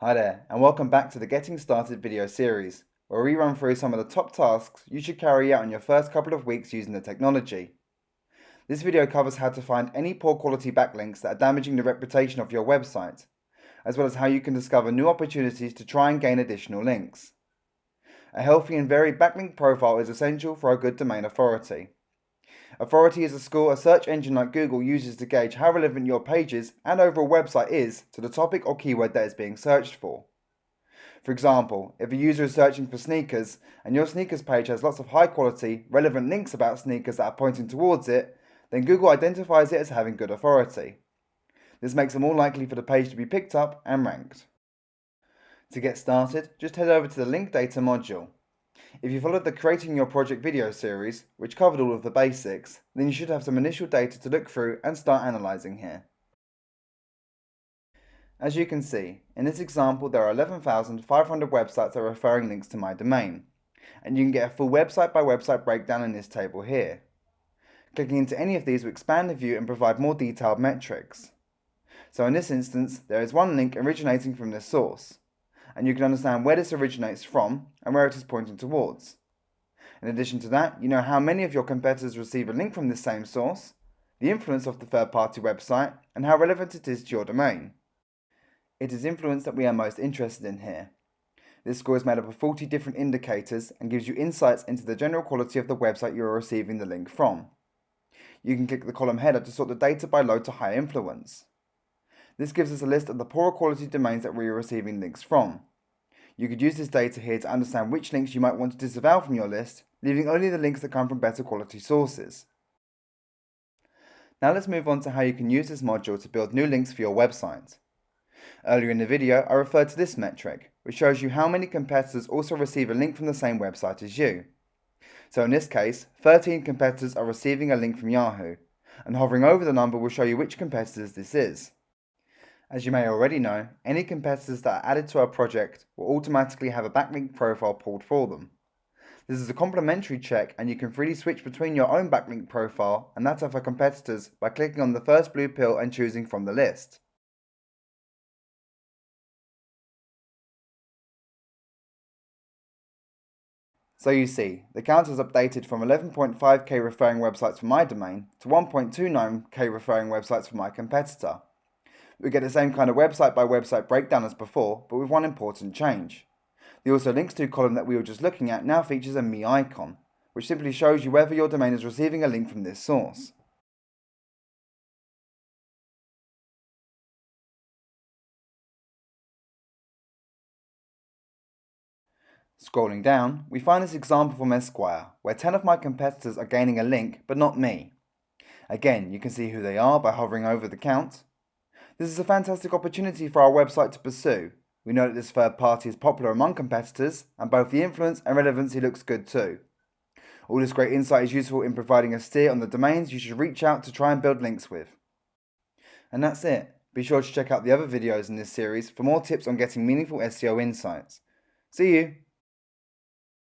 Hi there, and welcome back to the Getting Started video series, where we run through some of the top tasks you should carry out in your first couple of weeks using the technology. This video covers how to find any poor quality backlinks that are damaging the reputation of your website, as well as how you can discover new opportunities to try and gain additional links. A healthy and varied backlink profile is essential for a good domain authority. Authority is a score a search engine like Google uses to gauge how relevant your pages and overall website is to the topic or keyword that is being searched for. For example, if a user is searching for sneakers and your sneakers page has lots of high quality, relevant links about sneakers that are pointing towards it, then Google identifies it as having good authority. This makes it more likely for the page to be picked up and ranked. To get started, just head over to the link data module. If you followed the Creating Your Project video series, which covered all of the basics, then you should have some initial data to look through and start analysing here. As you can see, in this example there are 11,500 websites that are referring links to my domain, and you can get a full website by website breakdown in this table here. Clicking into any of these will expand the view and provide more detailed metrics. So in this instance, there is one link originating from this source, and you can understand where this originates from and where it is pointing towards. In addition to that, you know how many of your competitors receive a link from this same source, the influence of the third-party website, and how relevant it is to your domain. It is influence that we are most interested in here. This score is made up of 40 different indicators and gives you insights into the general quality of the website you are receiving the link from. You can click the column header to sort the data by low to high influence. This gives us a list of the poorer quality domains that we are receiving links from. You could use this data here to understand which links you might want to disavow from your list, leaving only the links that come from better quality sources. Now let's move on to how you can use this module to build new links for your website. Earlier in the video, I referred to this metric, which shows you how many competitors also receive a link from the same website as you. So in this case, 13 competitors are receiving a link from Yahoo, and hovering over the number will show you which competitors this is. As you may already know, any competitors that are added to our project will automatically have a backlink profile pulled for them. This is a complementary check, and you can freely switch between your own backlink profile and that of our competitors by clicking on the first blue pill and choosing from the list. So you see, the count has updated from 11.5k referring websites for my domain to 1.29k referring websites for my competitor. We get the same kind of website by website breakdown as before, but with one important change. The Also Links To column that we were just looking at now features a Me icon, which simply shows you whether your domain is receiving a link from this source. Scrolling down, we find this example from Esquire, where 10 of my competitors are gaining a link, but not me. Again, you can see who they are by hovering over the count. This is a fantastic opportunity for our website to pursue. We know that this third party is popular among competitors, and both the influence and relevancy looks good too. All this great insight is useful in providing a steer on the domains you should reach out to try and build links with. And that's it. Be sure to check out the other videos in this series for more tips on getting meaningful SEO insights. See you!